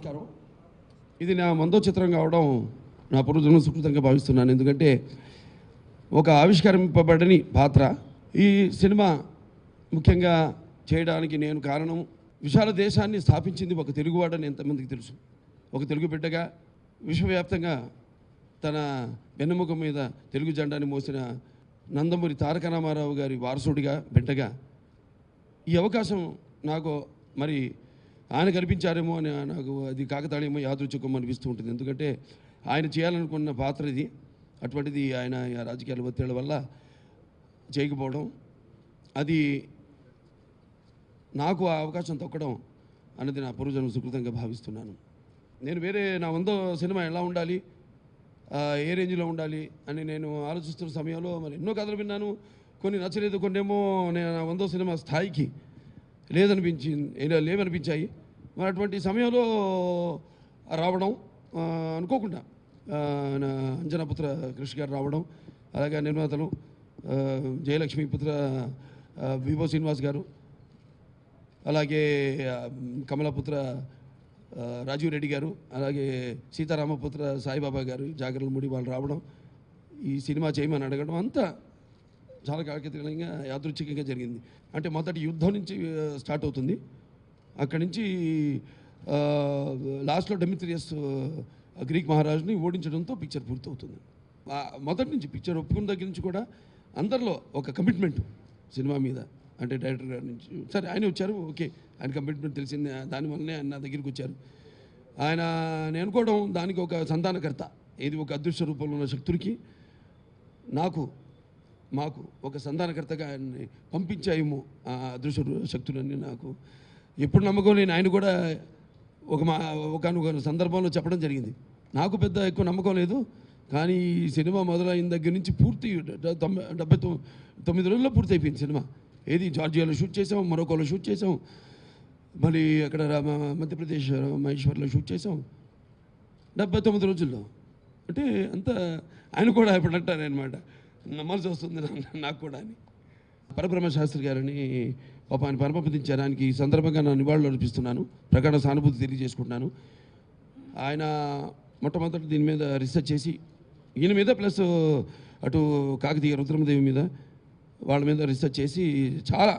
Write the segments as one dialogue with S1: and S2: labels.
S1: నమస్కారం. ఇది నా 100వ చిత్రం కావడం నా పూర్వజన్మ సుకృతంగా భావిస్తున్నాను. ఎందుకంటే ఒక ఆవిష్కరింపబడని పాత్ర ఈ సినిమా ముఖ్యంగా చేయడానికి నేను కారణం. విశాల దేశాన్ని స్థాపించింది ఒక తెలుగువాడని ఎంతమందికి తెలుసు. ఒక తెలుగు బిడ్డగా విశ్వవ్యాప్తంగా తన వెన్నెముక మీద తెలుగు జెండాని మోసిన నందమూరి తారక రామారావు గారి వారసుడిగా బిడ్డగా ఈ అవకాశం నాకు మరి ఆయన కల్పించారేమో అని నాకు అది కాకతాళీయమో యాదృచ్ఛికమో అనిపిస్తూ ఉంటుంది. ఎందుకంటే ఆయన చేయాలనుకున్న పాత్ర ఇది. అటువంటిది ఆయన రాజకీయాల ఒత్తిళ్ల వల్ల చేయకపోవడం, అది నాకు ఆ అవకాశం తొక్కడం అన్నది నా పూర్వజన్మ సుకృతంగా భావిస్తున్నాను. నేను వేరే నా 100వ సినిమా ఎలా ఉండాలి, ఏ రేంజ్లో ఉండాలి అని నేను ఆలోచిస్తున్న సమయంలో మరి ఎన్నో కథలు విన్నాను. కొన్ని నచ్చలేదు, కొన్నేమో నేను నా 100వ సినిమా స్థాయికి లేవనిపించాయి. మరి అటువంటి సమయంలో రావడం అనుకోకుండా నా అంజనాపుత్ర కృషి గారు రావడం, అలాగే నిర్మాతలు జయలక్ష్మి పుత్ర విభో శ్రీనివాస్ గారు, అలాగే కమలపుత్ర రాజీవ్ రెడ్డి గారు, అలాగే సీతారామపుత్ర సాయిబాబా గారు, జాగరణ ముడి వాళ్ళు రావడం, ఈ సినిమా చేయమని అడగడం అంతా చాలా కాకతీయంగా యాదృచ్ఛికంగా జరిగింది. అంటే మొదటి యుద్ధం నుంచి స్టార్ట్ అవుతుంది. అక్కడి నుంచి లాస్ట్లో డెమిత్రియస్ గ్రీక్ మహారాజుని ఓడించడంతో పిక్చర్ పూర్తవుతుంది. మొదటి నుంచి పిక్చర్ ఒప్పుకున్న దగ్గర నుంచి కూడా అందరిలో ఒక కమిట్మెంట్ సినిమా మీద. అంటే డైరెక్టర్ గారి నుంచి సరే ఆయన వచ్చారు, ఓకే ఆయన కమిట్మెంట్ తెలిసింది, దానివల్లనే ఆయన నా దగ్గరికి వచ్చారు. ఆయన నేను అనుకోవడం దానికి ఒక సంతానకర్త, ఇది ఒక అదృశ్య రూపంలో ఉన్న శక్తుడికి మాకు ఒక సంతానకర్తగా ఆయన్ని పంపించాయేమో ఆ అదృశ్య శక్తులన్నీ నాకు ఎప్పుడు నమ్మకం లేని ఆయన కూడా ఒకనొక సందర్భంలో చెప్పడం జరిగింది. నాకు పెద్ద ఎక్కువ నమ్మకం లేదు, కానీ ఈ సినిమా మొదలైన దగ్గర నుంచి పూర్తి 79 రోజుల్లో పూర్తి అయిపోయింది సినిమా. ఏది జార్జియాలో షూట్ చేసాం, మొరకోలో షూట్ చేసాం, మళ్ళీ అక్కడ మధ్యప్రదేశ్ మహేశ్వర్లో షూట్ చేసాం 79 రోజుల్లో. అంటే అంతా ఆయన కూడా ఇప్పుడు అంటారు అనమాట, నమ్మాల్సి వస్తుంది నాకు కూడా అని. పరబ్రహ్మ శాస్త్రి గారని పాప ఆయన పరమపదించారు. ఆయనకి ఈ సందర్భంగా నా నివాళులు అర్పిస్తున్నాను, ప్రగాఢ సానుభూతి తెలియజేసుకుంటున్నాను. ఆయన మొట్టమొదటి దీని మీద రీసెర్చ్ చేసి ఈయన మీద ప్లస్ అటు కాకతీయ రుద్రమదేవి మీద వాళ్ళ మీద రీసెర్చ్ చేసి చాలా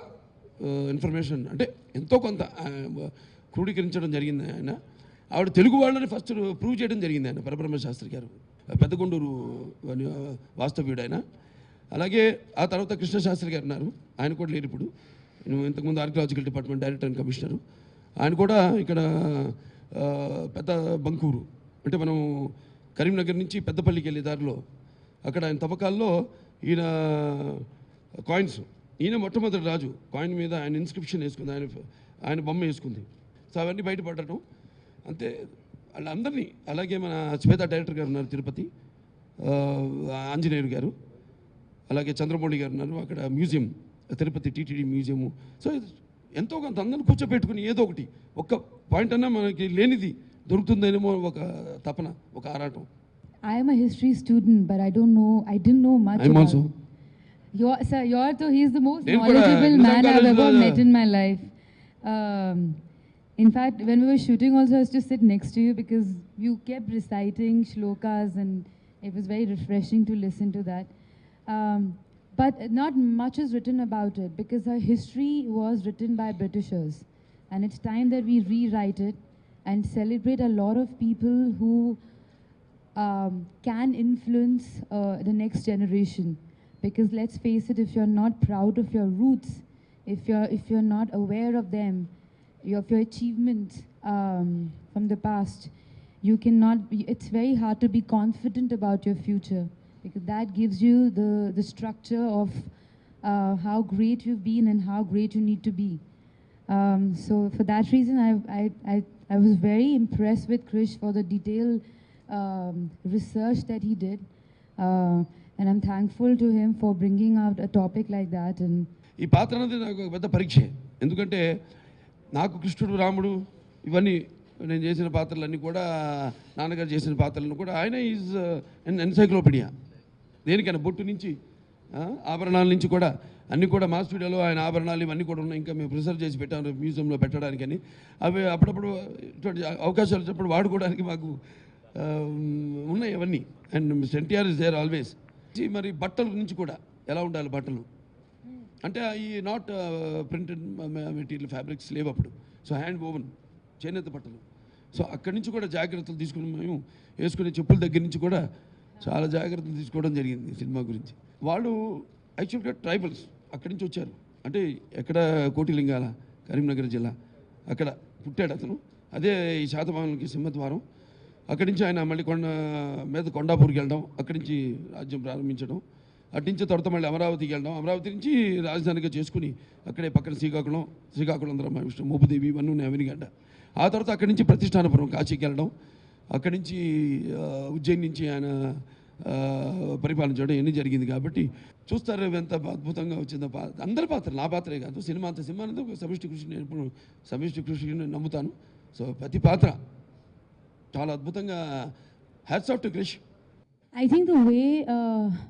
S1: ఇన్ఫర్మేషన్ అంటే ఎంతో కొంత క్రోడీకరించడం జరిగింది. ఆయన ఆవిడ తెలుగు వాళ్ళని ఫస్ట్ ప్రూవ్ చేయడం జరిగింది ఆయన పరబ్రహ్మ శాస్త్రి గారు, పెద్దగొండూరు వాస్తవ్యుడు ఆయన. అలాగే ఆ తర్వాత కృష్ణశాస్త్రి గారు ఉన్నారు, ఆయన కూడా లేరు ఇప్పుడు. ఇంతకుముందు archaeological department director and commissioner. ఆయన కూడా ఇక్కడ పెద్ద బంకూరు అంటే మనం కరీంనగర్ నుంచి పెద్దపల్లికి వెళ్ళే దారిలో అక్కడ ఆయన తవ్వకాల్లో ఈయన కాయిన్స్, ఈయన మొట్టమొదటి రాజు కాయిన్ మీద ఆయన ఇన్స్క్రిప్షన్ వేసుకుంది, ఆయన బొమ్మ వేసుకుంది. సో అవన్నీ బయటపడటం అంతే వాళ్ళందరినీ. అలాగే మన శ్వేత డైరెక్టర్ గారు ఉన్నారు తిరుపతి, ఆంజనేయులు గారు, అలాగే చంద్రమౌళి గారు ఉన్నారు అక్కడ museum Tirupati TTD museum. So ఎంతో కొంత అందరిని కూర్చోబెట్టుకుని ఏదో ఒకటి ఒక్క పాయింట్ అన్నా మనకి లేనిది దొరుకుతుందేమో ఒక తపన, ఒక ఆరాటం.
S2: I am a history student, but I didn't know much
S1: I'm
S2: about
S1: also.
S2: He's the most
S1: నేను
S2: knowledgeable
S1: కూడా
S2: man I've ever met in my life. In fact, when we were shooting also, I used to sit next to you because you kept reciting shlokas and it was very refreshing to listen to that. But not much is written about it because our history was written by Britishers, and it's time that we rewrite it and celebrate a lot of people who can influence the next generation. Because let's face it, if you're not proud of your roots, if you're not aware of them, of your achievements from the past, you cannot be, it's very hard to be confident about your future, because that gives you the structure of how great you've been and how great you need to be. So for that reason, I was very impressed with Krish for the detailed research that he did, and I'm thankful to him for bringing out a topic like that. And
S1: ఈ పాత్ర అనేది నాకు పెద్ద పరీక్ష. ఎందుకంటే నాకు కృష్ణుడు, రాముడు ఇవన్నీ నేను చేసిన పాత్రలన్నీ కూడా, నాన్నగారు చేసిన పాత్రలను కూడా ఆయన ఈజ్ ఎన్సైక్లోపీడియా. దేనికైనా బొట్టు నుంచి ఆభరణాల నుంచి కూడా అన్నీ కూడా మా స్టూడియోలో ఆయన ఆభరణాలు ఇవన్నీ కూడా ఉన్నాయి. ఇంకా మేము ప్రిజర్వ్ చేసి పెట్టాము మ్యూజియంలో పెట్టడానికని. అవి అప్పుడప్పుడు ఇటువంటి అవకాశాలు వచ్చినప్పుడు వాడుకోవడానికి మాకు ఉన్నాయి అవన్నీ. And mister NTR is there always. మరి బట్టల నుంచి కూడా ఎలా ఉండాలి బట్టలు అంటే ఈ నాట్ ప్రింటెడ్ మెటీరియల్ ఫ్యాబ్రిక్స్ లేవు అప్పుడు. సో హ్యాండ్ ఓవెన్ చేనేత బట్టలు. సో అక్కడి నుంచి కూడా జాగ్రత్తలు తీసుకుని మేము వేసుకునే చెప్పుల దగ్గర నుంచి కూడా చాలా జాగ్రత్తలు తీసుకోవడం జరిగింది సినిమా గురించి. వాళ్ళు యాక్చువల్గా ట్రైబల్స్ అక్కడి నుంచి వచ్చారు. అంటే ఎక్కడ కోటిలింగాల కరీంనగర్ జిల్లా అక్కడ పుట్టాడు అతను. అదే ఈ శాతవాహనులకి సింహద్వారం. అక్కడి నుంచి ఆయన మళ్ళీ కొండాపూర్కి వెళ్ళడం, అక్కడి నుంచి రాజ్యం ప్రారంభించడం, అటు నుంచి తర్వాత మళ్ళీ అమరావతికి వెళ్ళడం, అమరావతి నుంచి రాజధానిగా చేసుకుని అక్కడే పక్కన శ్రీకాకుళం విష్ణు మోపుదేవి ఇవన్నీ ఉన్నాయి అవనిగడ్డ. ఆ తర్వాత అక్కడి నుంచి ప్రతిష్టానపురం కాశీకి వెళ్ళడం, అక్కడి నుంచి ఉజ్జయిన్ నుంచి ఆయన పరిపాలించడం ఇవన్నీ జరిగింది. కాబట్టి చూస్తారు ఎంత అద్భుతంగా వచ్చిందో అందరి పాత్ర, నా పాత్రే కాదు సినిమా అంతా. సినిమా అనేది ఒక సమిష్టి కృషి, నేను ఎప్పుడు సమిష్టి కృషిని నమ్ముతాను. సో ప్రతి పాత్ర చాలా అద్భుతంగా. Hats off to Krish.
S2: I think the way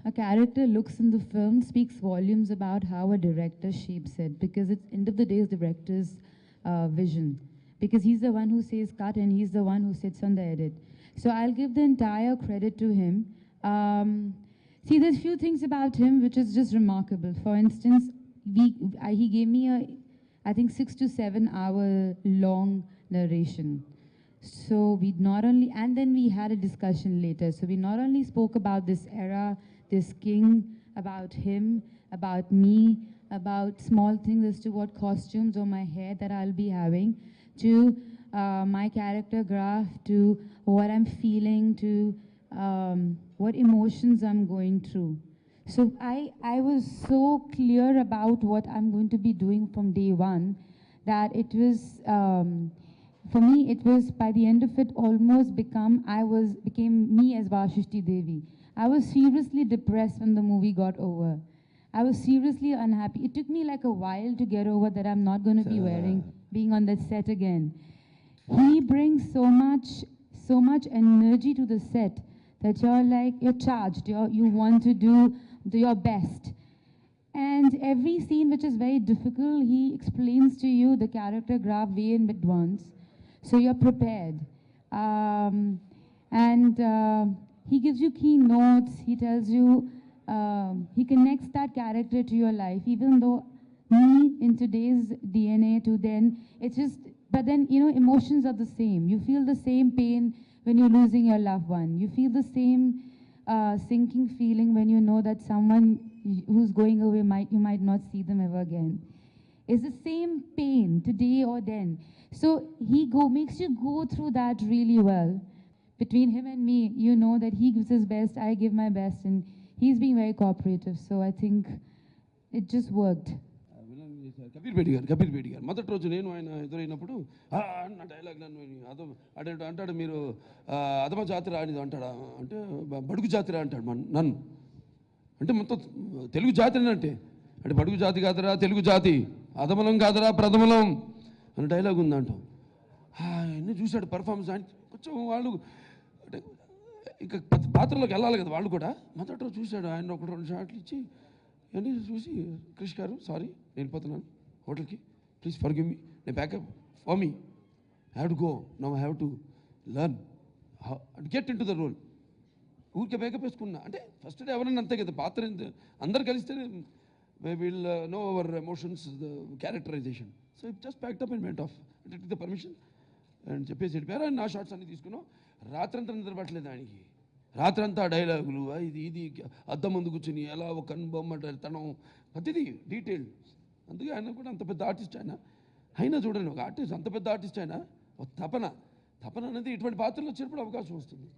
S2: a character looks in the film speaks volumes about how a director shapes it, because it's end of the day is the director's vision, because he's the one who says cut and he's the one who sits on the edit. So I'll give the entire credit to him. See, there's few things about him which is just remarkable. For instance, he gave me I think 6 to 7 hour long narration. So we not only, and then we had a discussion later. So we not only spoke about this era, this king, about him, about me, about small things as to what costumes or my hair that I'll be having, to my character graph, to what I'm feeling, to what emotions I'm going through. So I was so clear about what I'm going to be doing from day one that it was, for me, it was by the end of it almost became me as Vashishti Devi. I was seriously depressed when the movie got over. I was seriously unhappy. It took me like a while to get over that I'm not going to be being on that set again. He brings so much energy to the set that you're charged. You want to do your best. And every scene which is very difficult, he explains to you the character graph way in advance. So you're prepared. He gives you key notes. He tells you, he connects that character to your life. Even though me in today's DNA to then, it's just, but then, emotions are the same. You feel the same pain when you're losing your loved one. You feel the same sinking feeling when you know that someone who's going away, you might not see them ever again. It's the same pain today or then. So he makes you go through that really well. Between him and me, you know that he gives his best, I give my best, and he's being very cooperative. So I think it just worked.
S1: Kabir Bedi గారు మొదటి రోజు నేను ఆయన ఎదురైనప్పుడు అన్న dialogue నన్ను అంటాడు, మీరు అధమ జాతి రానిది అంటాడా అంటే బడుగు జాతి రా అంటాడు నన్ను. అంటే మొత్తం తెలుగు జాతి అంటే బడుగు జాతి కాదురా తెలుగు జాతి, అధమలం కాదురా ప్రథమలం అన్న డైలాగ్ ఉందంట. అన్నీ చూశాడు పర్ఫార్మెన్స్. ఆయన కొంచెం వాళ్ళు అంటే ఇంకా పాత్రలోకి వెళ్ళాలి కదా వాళ్ళు కూడా. మొదటి రోజు చూశాడు ఆయన 1-2 షాట్లు ఇచ్చి అన్నీ చూసి, క్రిష్ గారు సారీ నేను వెళ్ళిపోతున్నాను హోటల్కి, ప్లీజ్ ఫర్గివ్ మీ, నేను backup for me, I have to go now, I have to learn get in to the role. ఊరికే బ్యాకప్ వేసుకున్నా అంటే ఫస్ట్ డే ఎవరన్నా అంతే కదా, పాత్ర అందరు కలిస్తే will know our emotions, characterization. So it just packed up and went off అంటే ద పర్మిషన్ అని చెప్పేసి వెళ్ళిపోయారు. ఆయన నా షార్ట్స్ అన్నీ తీసుకున్నాం. రాత్రంతా నిద్రపట్టలేదు ఆయనకి. రాత్రంతా డైలాగులు ఇది అద్దం ముందు కూర్చుని ఎలా ఒక కన్బొమ్మ తనం ప్రతిదీ డీటెయిల్డ్. అందుకే ఆయన కూడా అంత పెద్ద ఆర్టిస్ట్ అయినా చూడండి, ఒక ఆర్టిస్ట్ అంత పెద్ద ఆర్టిస్ట్ అయినా ఒక తపన అనేది ఇటువంటి పాత్రలు వచ్చినప్పుడు అవకాశం వస్తుంది.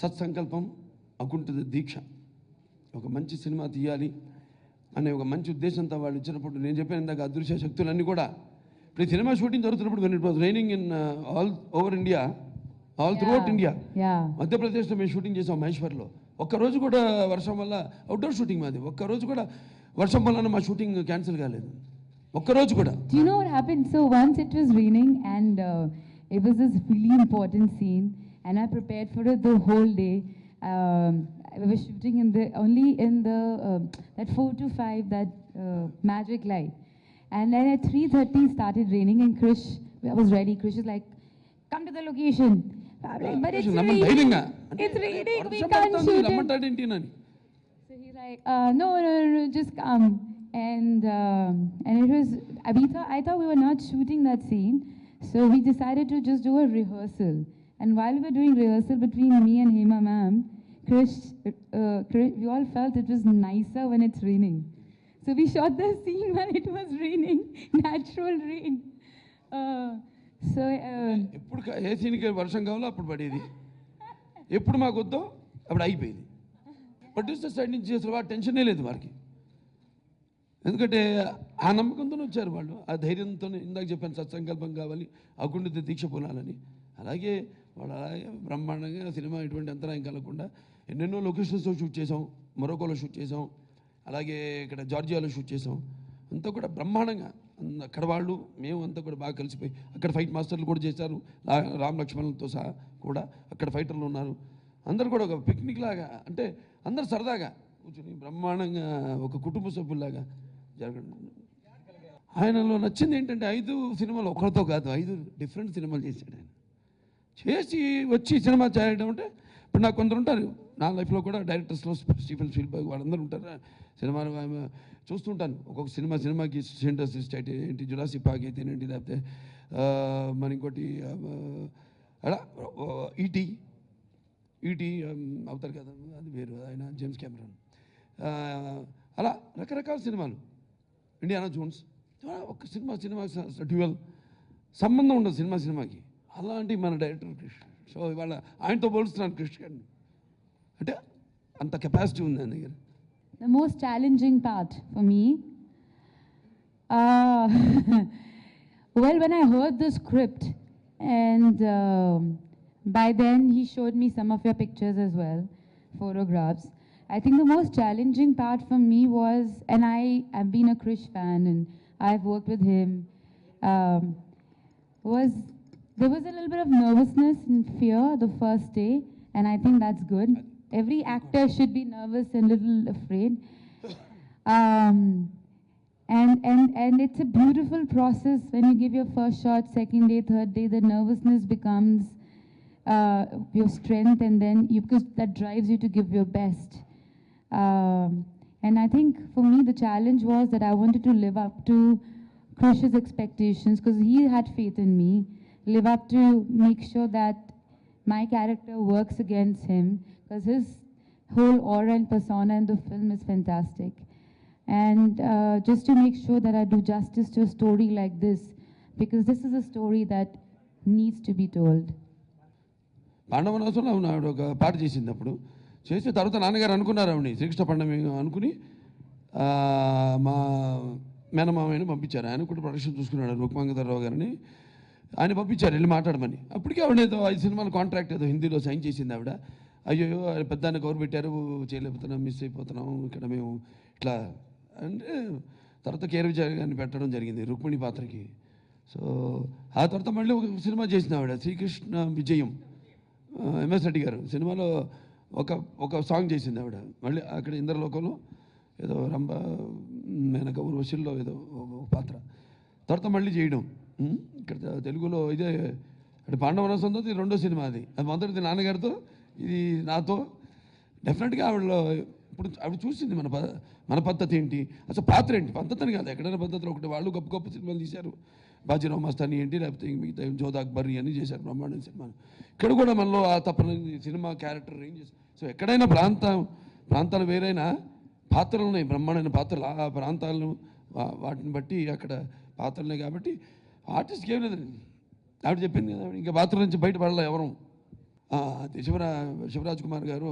S1: సత్సంకల్పం, అకుంఠ దీక్ష, ఒక మంచి సినిమా తీయాలి అనే ఒక మంచి ఉద్దేశంతో వాళ్ళు ఇచ్చినప్పుడు నేను చెప్పాను ఇందాక అదృశ్య శక్తులన్నీ కూడా ఇప్పుడు ఈ సినిమా షూటింగ్ జరుగుతున్నప్పుడు when it was raining in all over India, all throughout India. మధ్యప్రదేశ్లో మేము షూటింగ్ చేసాం మహేశ్వర్లో. ఒక్కరోజు కూడా వర్షం వల్ల, అవుట్డోర్ షూటింగ్ మాది, ఒక్కరోజు కూడా వర్షం వల్ల మా షూటింగ్ క్యాన్సిల్ కాలేదు ఒక్కరోజు కూడా.
S2: Do you know what happened? So once it was raining and it was this really important scene and I prepared for it the whole day. I was shooting only in the that 4 to 5 that magic light. And then at 3:30 started raining and Krish, I was ready. Krish is like, come to the location. I'm like, but it's
S1: నమ్మని
S2: raining.
S1: ధైర్యంగా
S2: It's raining, we
S1: వర్షం
S2: can't
S1: పడుతుంది,
S2: shoot it.
S1: రమ్మంటాడేంటి అని.
S2: So he's like, no, just come. And it was, I thought we were not shooting that scene. So we decided to just do a rehearsal. And while we were doing rehearsal between me and Hema ma'am, Krish, we all felt it was nicer when it's raining. So we shot the scene when it was raining, natural rain.
S1: ఎప్పుడు ఏ సీన్కి వర్షం కావాలో అప్పుడు పడేది, ఎప్పుడు మాకు వద్దో అప్పుడు అయిపోయింది. ప్రొడ్యూసర్ సైడ్ నుంచి అసలు వాడు టెన్షనే లేదు వారికి, ఎందుకంటే ఆ నమ్మకంతోనే వచ్చారు వాళ్ళు, ఆ ధైర్యంతో. ఇందాక చెప్పాను సత్సంకల్పం కావాలి, అకుంఠిత దీక్ష పొందాలని. అలాగే వాళ్ళు అలాగే బ్రహ్మాండంగా సినిమా ఎటువంటి అంతరాయం కలగకుండా ఎన్నెన్నో లొకేషన్స్లో షూట్ చేసాం, మొరకోలో షూట్ చేసాం, అలాగే ఇక్కడ జార్జియాలో షూట్ చేసాం. అంతా కూడా బ్రహ్మాండంగా అక్కడ వాళ్ళు మేము అంతా కూడా బాగా కలిసిపోయి అక్కడ ఫైట్ మాస్టర్లు కూడా చేశారు, రామ్ లక్ష్మణులతో సహా కూడా అక్కడ ఫైటర్లు ఉన్నారు. అందరు కూడా ఒక పిక్నిక్ లాగా, అంటే అందరు సరదాగా కూర్చొని బ్రహ్మాండంగా ఒక కుటుంబ సభ్యుల్లాగా జరగడం. ఆయనలో నచ్చింది ఏంటంటే 5 సినిమాలు ఒకరితో కాదు, 5 డిఫరెంట్ సినిమాలు చేశాడు ఆయన. చేసి వచ్చి సినిమా చేయడం అంటే ఇప్పుడు నాకు కొందరు ఉంటారు నా లైఫ్లో కూడా, డైరెక్టర్స్లో స్టీఫెన్ స్పీల్బర్గ్ వాళ్ళందరూ ఉంటారు. సినిమాలు చూస్తుంటాను, ఒక్కొక్క సినిమాకి సెంటర్ స్టేట్ ఏంటి, జురాసిక్ పార్క్ అయితేనేంటి, లేకపోతే మరి ఇంకోటి అలా ఈటీ అవుతారు కదా, అది వేరు, ఆయన జేమ్స్ కెమెరాన్, అలా రకరకాల సినిమాలు, ఇండియానా జోన్స్, ఒక సినిమా డ్యూయల్ సంబంధం ఉండదు సినిమాకి. అలాంటి మన డైరెక్టర్ క్రిష్. సో ఇవాళ ఆయనతో పోలుస్తున్నాను క్రిష్ గారిని, అంటే అంత కెపాసిటీ ఉంది ఆయన దగ్గర.
S2: The most challenging part for me, well, when I heard the script, and by then he showed me some of your pictures as well, photographs. I think the most challenging part for me was, and I've been a Krish fan and I've worked with him, was there was a little bit of nervousness and fear the first day, and I think that's good. Every actor should be nervous and little afraid. And it's a beautiful process when you give your first shot, second day, third day, the nervousness becomes your strength, and then because that drives you to give your best. And I think for me the challenge was that I wanted to live up to Krish's expectations, because he had faith in me, live up to make sure that my character works against him, because his whole aura and persona in the film is fantastic. And just to make sure that I do justice to a story like this, because this is a story that needs to be told.
S1: పాండవనాశంలో ఆవిడ ఒక పాట చేసింది. అప్పుడు చేసిన తర్వాత నాన్నగారు అనుకున్నారు ఆవిడని శ్రీకృష్ణ పండమి అనుకుని మా మేనమామయ్యని పంపించారు. ఆయన కూడా ప్రొడక్షన్ చూసుకున్నాడు, రూపమంగధరరావు గారిని. ఆయన పంపించారు వెళ్ళి మాట్లాడమని. అప్పటికే ఆవిడ ఏదో 5 సినిమాల కాంట్రాక్ట్ ఏదో హిందీలో సైన్ చేసింది ఆవిడ. అయ్యో పెద్ద ఆయన కవర్ పెట్టారు, చేయలేకపోతున్నాం, మిస్ అయిపోతున్నాం ఇక్కడ మేము ఇట్లా అంటే తర్వాత కేర్ విజయ్ గారిని పెట్టడం జరిగింది రుక్మిణి పాత్రకి. సో ఆ తర్వాత మళ్ళీ ఒక సినిమా చేసింది ఆవిడ, శ్రీకృష్ణ విజయం, ఎంఎస్ రెడ్డి గారు సినిమాలో ఒక సాంగ్ చేసింది ఆవిడ. మళ్ళీ అక్కడ ఇంద్రలోకంలో ఏదో రంభ మేనక ఊర్వశిల్లో ఏదో పాత్ర. తర్వాత మళ్ళీ చేయడం ఇక్కడ తెలుగులో ఇదే అంటే పాండవనాశంతో ఇది 2వ సినిమా. అది మొదటిది నాన్నగారితో, ఇది నాతో. డెఫినెట్గా ఆవిడలో ఇప్పుడు ఆవిడ చూసింది మన పద్ధతి ఏంటి, అసలు పాత్ర ఏంటి, పద్ధతి అని కాదు ఎక్కడైనా పద్ధతిలో ఒకటి. వాళ్ళు గొప్ప గొప్ప సినిమాలు తీశారు, బాజీరావు మస్తాని ఏంటి, లేకపోతే మిగతా జోధా అక్బర్ అని చేశారు బ్రహ్మాండ సినిమాలు. ఇక్కడ కూడా మనలో ఆ తప్పని సినిమా క్యారెక్టర్ ఏం చేశారు. సో ఎక్కడైనా ప్రాంతాలు వేరైనా పాత్రలు ఉన్నాయి, బ్రహ్మాండమైన పాత్రలు. ఆ ప్రాంతాలను వాటిని బట్టి అక్కడ పాత్రలున్నాయి. కాబట్టి ఆర్టిస్ట్కి ఏం లేదు, ఆవిడ చెప్పింది కదా, ఇంకా పాత్ర నుంచి బయటపడలే ఎవరు. శివరాజ్ కుమార్ గారు,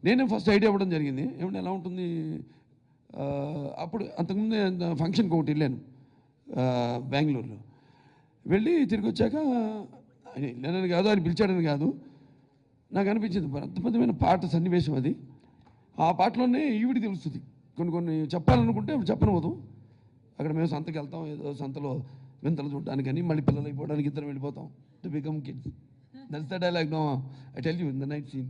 S1: నేనే ఫస్ట్ ఐడియా ఇవ్వడం జరిగింది. ఏమంటే ఎలా ఉంటుంది, అప్పుడు అంతకుముందే ఫంక్షన్కి ఒకటి వెళ్ళాను బెంగళూరులో. వెళ్ళి తిరిగి వచ్చాక ఆయన వెళ్ళానని కాదు, ఆయన పిలిచాడని కాదు, నాకు అనిపించింది అద్భుతమైన పాట సన్నివేశం అది. ఆ పాటలోనే ఈవిడి తెలుస్తుంది. కొన్ని చెప్పాలనుకుంటే చెప్పనవదు. అక్కడ మేము సంతకి వెళ్తాం, ఏదో సంతలో వింతలు చూడడానికి అని, మళ్ళీ పిల్లలు అయిపోవడానికి ఇద్దరం వెళ్ళిపోతాం, to become kids. That's the dialogue. No I tell you in the night scene.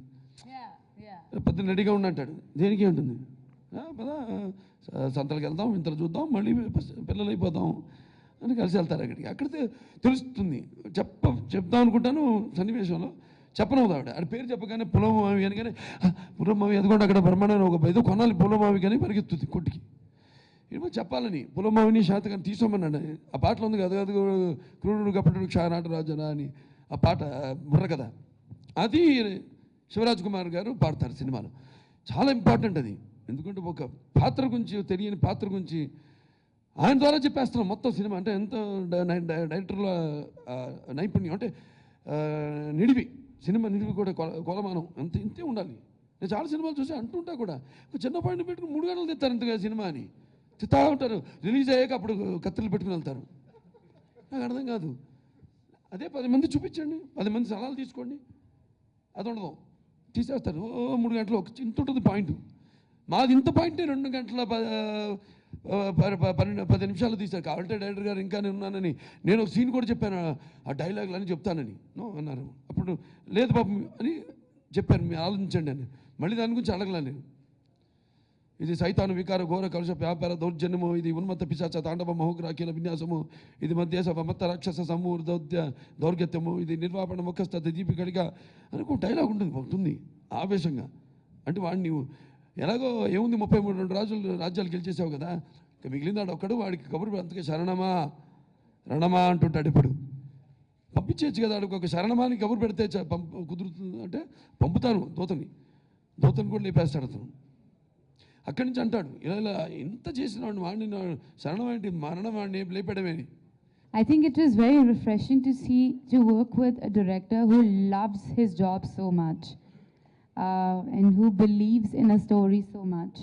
S1: పొద్దున్న రెడీగా ఉన్నట్టాడు, దేనికి ఉంటుంది పదా సంతలకు వెళ్దాం, ఇంతలు చూద్దాం, మళ్ళీ పిల్లలు అయిపోతాం అని కలిసి వెళ్తారు అక్కడికి. అక్కడ తెలుస్తుంది. చెప్దాం అనుకుంటాను సన్నివేశంలో, చెప్పనవుదు ఆవిడ. ఆడ పేరు చెప్పగానే పులమావి అని, కానీ పులమావి అది కూడా అక్కడ బ్రహ్మాండం ఒక ఏదో కొనాలి పులమావి కానీ పరిగెత్తుతుంది కొట్టుకి. ఏమో చెప్పాలని పులమావిని శాతకాన్ని తీసుకోమన్నాడు. ఆ పాటలో ఉంది కదా, అది క్రూరుడు కపటుడు క్షానాటరాజనా అని ఆ పాట బుర్ర కదా, అది శివరాజ్ కుమార్ గారు పాడతారు సినిమాలో. చాలా ఇంపార్టెంట్ అది. ఎందుకంటే ఒక పాత్ర గురించి, తెలియని పాత్ర గురించి ఆయన ద్వారా చెప్పేస్తున్నాం మొత్తం సినిమా. అంటే ఎంత డైరెక్టర్ల నైపుణ్యం, అంటే నిడివి, సినిమా నిడివి కూడా కొలమానం ఇంతే ఉండాలి. నేను చాలా సినిమాలు చూసి అంటుంటా కూడా, ఒక చిన్న పాయింట్ పెట్టుకుని 3 గంటలు తెస్తారు ఇంతగా సినిమా అని తిత్తా ఉంటారు. రిలీజ్ అయ్యాక అప్పుడు కత్తులు పెట్టుకుని వెళ్తారు. నాకు అర్థం కాదు. అదే 10 మంది చూపించండి, 10 మంది సలహాలు తీసుకోండి, అది ఉండదు, తీసేస్తారు. 3 గంటలు ఒక ఇంత ఉంటుంది పాయింట్. మాది ఇంత పాయింటే 2 గంటల 10 నిమిషాలు తీశారు. కావాలంటే డైరెక్టర్ గారు ఇంకా నేను ఉన్నానని నేను ఒక సీన్ కూడా చెప్పాను, ఆ డైలాగులు అని చెప్తానని నో అన్నారు. అప్పుడు లేదు పాపం అని చెప్పాను, మీరు ఆలోచించండి అని. మళ్ళీ దాని గురించి అడగలా నేను. ఇది సైతాను వికార ఘోర కలుష వ్యాపార దౌర్జన్యము, ఇది ఉన్మత్త పిశాచ తాండవ మహోగ్రాకీల విన్యాసము, ఇది మధ్యేశ మత్త రాక్షస సమూర్ దౌర్గత్యము, ఇది నిర్వాపణ ముఖస్థ దీపికడిగా అని ఒక డైలాగ్ ఉంటుంది ఆవేశంగా. అంటే వాడిని ఎలాగో ఏముంది 33 రాజ్యాలు గెలిచేసావు కదా, ఇక మిగిలినాడు ఒక్కడు, వాడికి కబురు అంతకే శరణమా రణమా అంటుంటాడు. ఇప్పుడు పంపించేయచ్చు కదా, వాడికి ఒక శరణమాని కబురు పెడితే కుదురుతుంది అంటే పంపుతాను దూతని కూడా లేపేస్తాడు అతను. అక్కడి నుంచి అంటాడు ఇలా ఇలా ఎంత చేసిన వాడిని శరణం ఏంటి మరణం వాడిని లేపడమేని.
S2: I think it was very refreshing to work with a director who loves his job so much and who believes in a story so much.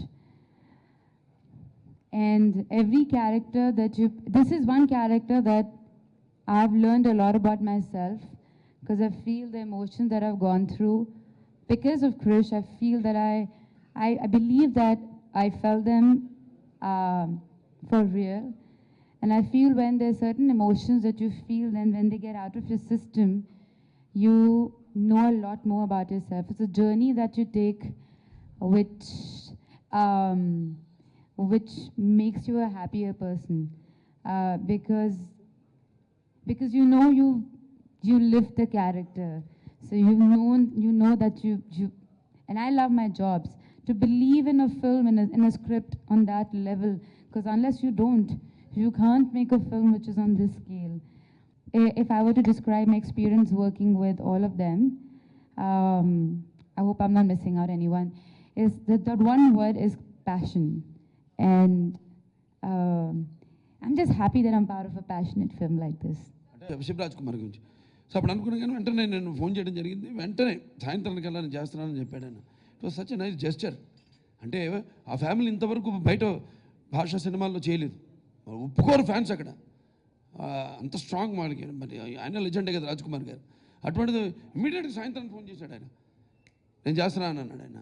S2: And every character this is one character that I've learned a lot about myself, because I feel the emotions that I've gone through. Because of Krish, I feel that I believe that I felt them for real. And I feel when there's certain emotions that you feel, then when they get out of your system, you know a lot more about yourself. It's a journey that you take which makes you a happier person. Because you know you live the character. So you know that you and I love my jobs. To believe in a film, in a script on that level, because unless you can't make a film which is on this scale. If I were to describe my experience working with all of them, I hope I'm not missing out anyone, is that one word is passion. And I'm just happy that I'm part of a passionate film like this.
S1: Shivraj Kumar గురించి so అప్పుడు అనుకున్నాను, కానీ వెంటనే నేను phone చేయడం జరిగింది. వెంటనే సాయంత్రానికల్లా నేను చేస్తున్నానని చెప్పాడు ఆయన. It was such a nice gesture. అంటే ఆ ఫ్యామిలీ ఇంతవరకు బయట భాషా సినిమాల్లో చేయలేదు, ఒప్పుకోరు ఫ్యాన్స్ అక్కడ, అంత స్ట్రాంగ్ వాళ్ళకి. మరి ఆయన లెజెండే కదా రాజ్ కుమార్ గారు. అటువంటిది ఇమీడియట్గా సాయంత్రం ఫోన్ చేశాడు ఆయన, నేను చేస్తున్నాను అన్నాడు ఆయన.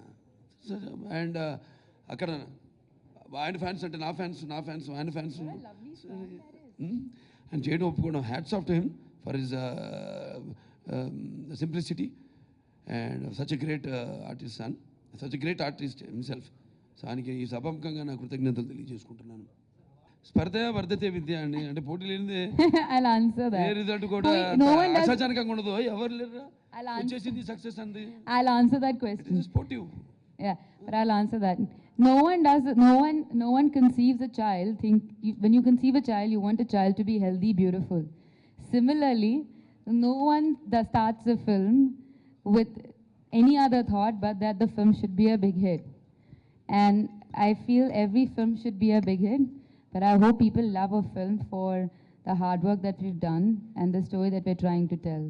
S1: అండ్ అక్కడ ఆయన ఫ్యాన్స్ అంటే నా ఫ్యాన్స్ ఆయన ఫ్యాన్స్ ఆయన చేయడం ఒప్పుకోవడం. Hats off to him for his simplicity and such a great artist son, such a great artist himself. So ఆయనకి ఈ సభాముఖంగా నా కృతజ్ఞతలు తెలియజేసుకుంటున్నాను. స్పర్ధ వర్ధతే విద్య అండి, అంటే పోటీ లేనిదే ఏ రిజల్ట్ కూడా అసాచానికంగా ఉండదు. ఎవరు లేరు వచ్చేసింది సక్సెస్ అంది.
S2: I'll answer that question.
S1: It is sportive.
S2: Yeah, but I'll answer that. No one conceives a child. When you conceive a child, you want a child to be healthy, beautiful. Similarly, no one that starts a film with any other thought but that the film should be a big hit. And I feel every film should be a big hit, but I hope people love a film for the hard work that we've done and the story that we're trying to tell.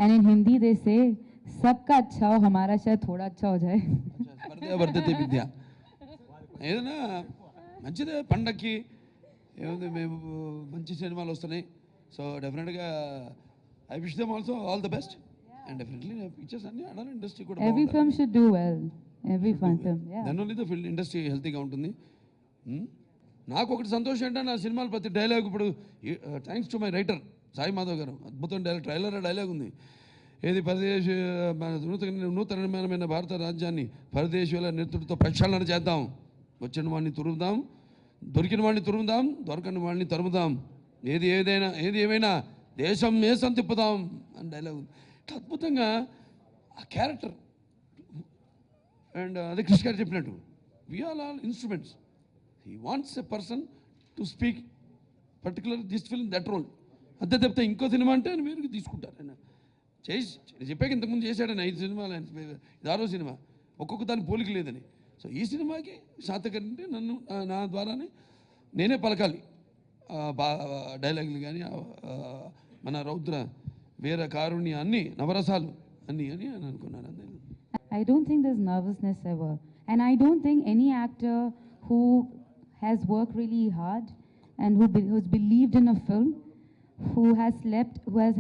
S2: And in Hindi they say, सबका अच्छा हो, हमारा शायद थोड़ा अच्छा हो जाए.
S1: స్పర్ధ వర్ధతే విద్య. ఏదైనా మంచిదే, పండక్కి ఏముంది, మేము మంచి సినిమాలు వస్తున్నాయి. సో డెఫినెట్గా I wish them also all the best. And definitely pictures అన్ని ఆడాలి, ఇండస్ట్రీ కూడా
S2: Every film should do well. Every fun film. Yeah.
S1: Then only the film industry హెల్తీగా ఉంటుంది. నాకు ఒకటి సంతోషం ఏంటంటే నా సినిమాలు ప్రతి డైలాగ్ ఇప్పుడు thanks to my writer Sai Madhav గారు, అద్భుతం డైలాగ్ ఉంది. ఏది నూతనమైన భారత రాజ్యాన్ని పరదేశీయుల నేతృత్వంతో ప్రక్షాళన చేద్దాం వచ్చిన వాడిని తురుముదాం, దొరికిన వాడిని తురుముదాం, దొరకని వాడిని తరుముదాం, ఏది ఏమైనా దేశం మేసం తిప్పుదాం అని డైలాగ్. అద్భుతంగా ఆ క్యారెక్టర్. అండ్ అదే కృష్ణ గారు చెప్పినట్టు we are all instruments. He wants a person to speak particular this film that role. అంతే తప్పితే ఇంకో సినిమా అంటే ఆయన వేరుగా తీసుకుంటారు. ఆయన చేసి చెప్పాక ఇంతకుముందు చేశాడని 5 సినిమాలు, ఆయన 6వ సినిమా, ఒక్కొక్క దాని పోలిక లేదని. సో ఈ సినిమాకి శాతకర్ణి నన్ను నా ద్వారానే నేనే పలకాలి డైలాగులు కానీ, మన రౌద్ర వీర కారుణ్య అన్నీ నవరసాలు అన్నీ అని అనుకున్నాను. అంతే.
S2: I don't think there's nervousness ever. And I don't think any actor who has worked really hard and who's believed in a film, who has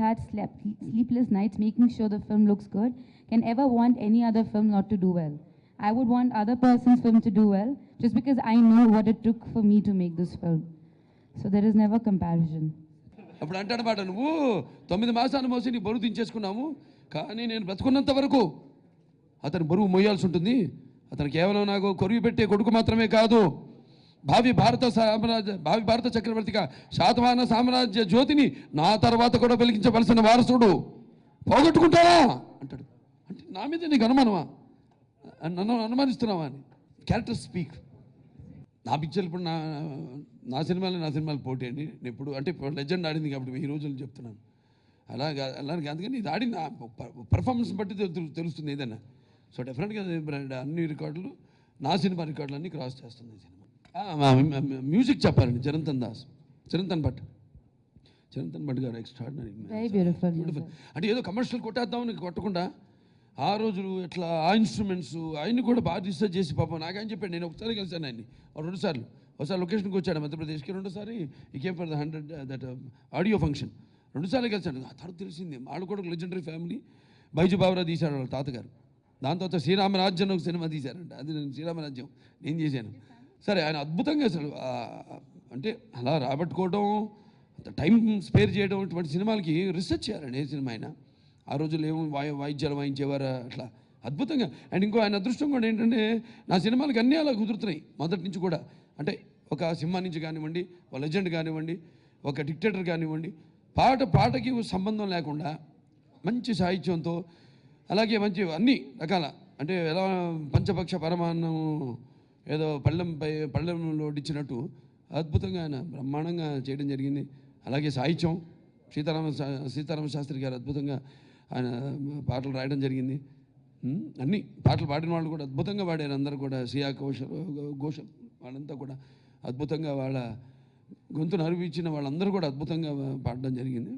S2: had sleepless nights making sure the film looks good, can ever want any other film not to do well. I would want other person's film to do well just because I know what it took for me to make this film. So there is never comparison.
S1: అప్పుడు అంటాడన్నమాట, నువ్వు 9 మాసాలు మోసి నీ బరువు దించేసుకున్నాము, కానీ నేను బ్రతుకున్నంత వరకు అతను బరువు మోయాల్సి ఉంటుంది. అతను కేవలం నాకు కొరివి పెట్టే కొడుకు మాత్రమే కాదు, భావి భారత చక్రవర్తిగా శాతవాహన సామ్రాజ్య జ్యోతిని నా తర్వాత కూడా వెలిగించవలసిన వారసుడు. పోగొట్టుకుంటారా అంటాడు. అంటే నా మీద నీకు అనుమానమా, నన్ను అనుమానిస్తున్నావా అని. Character speak. నా పిక్చర్ ఇప్పుడు నా సినిమాలు పోటీ అండి. నేను ఇప్పుడు అంటే లెజెండ్ ఆడింది కాబట్టి ఈ రోజులు చెప్తున్నాను. అలాగే అందుకని ఇది ఆడింది పర్ఫార్మెన్స్ బట్టి తెలుస్తుంది ఏదైనా. సో డెఫినెట్గా అన్ని రికార్డులు, నా సినిమా రికార్డులు అన్నీ క్రాస్ చేస్తుంది ఈ సినిమా. మ్యూజిక్ చెప్పాలండి, చిరంతన్ భట్ గారు ఎక్స్ట్రాడినరీ.
S2: Very beautiful.
S1: అంటే ఏదో కమర్షియల్ కొట్టేద్దామని కొట్టకుండా ఆ రోజులు ఎట్లా ఆ ఇన్స్ట్రుమెంట్స్ ఆయన్ని కూడా బాగా రీసెర్చ్ చేసి పాపం నాకేం చెప్పాడు. నేను ఒకసారి కలిసాను ఆయన్ని, 2 సార్లు. ఒకసారి లొకేషన్కి వచ్చాడు మధ్యప్రదేశ్కి, 2సారి ఈ came for the 100 that audio function. 2 సార్లు కలిసాడు. ఆ తర్వాత తెలిసింది వాళ్ళు కూడా లెజెండరీ ఫ్యామిలీ. బైజు బావరా తీశాడు వాళ్ళ తాతగారు. దాని తర్వాత శ్రీరామరాజ్యం ఒక సినిమా తీశారంట, అది నేను శ్రీరామరాజ్యం నేను చేశాను. సరే, ఆయన అద్భుతంగా అసలు అంటే అలా రాబట్టుకోవడం, టైం స్పేర్ చేయడం, ఇటువంటి సినిమాలకి రీసెర్చ్ చేయాలండి. ఏ సినిమా అయినా ఆ రోజుల్లో ఏమో వాయిద్యాలు వాయించేవారు అట్లా అద్భుతంగా. అండ్ ఇంకో ఆయన అదృష్టం కూడా ఏంటంటే నా సినిమాలకి అన్నీ అలా కుదురుతున్నాయి మొదటి నుంచి కూడా. అంటే ఒక సింహ నుంచి కానివ్వండి, ఒక లెజెండ్ కానివ్వండి, ఒక డిక్టేటర్ కానివ్వండి, పాటకి సంబంధం లేకుండా మంచి సాహిత్యంతో, అలాగే మంచి అన్ని రకాల, అంటే ఎలా పంచపక్ష పరమాన్నం ఏదో పళ్ళెంలో వడ్డించినట్టు అద్భుతంగా ఆయన బ్రహ్మాండంగా చేయడం జరిగింది. అలాగే సాహిత్యం సీతారామ శాస్త్రి గారు అద్భుతంగా ఆయన పాటలు రాయడం జరిగింది. అన్ని పాటలు పాడిన వాళ్ళు కూడా అద్భుతంగా పాడారు. అందరూ కూడా శ్రేయా ఘోషల్ వాళ్ళంతా కూడా అద్భుతంగా వాళ్ళ గొంతును అరిపించిన వాళ్ళందరూ కూడా అద్భుతంగా పాడడం జరిగింది.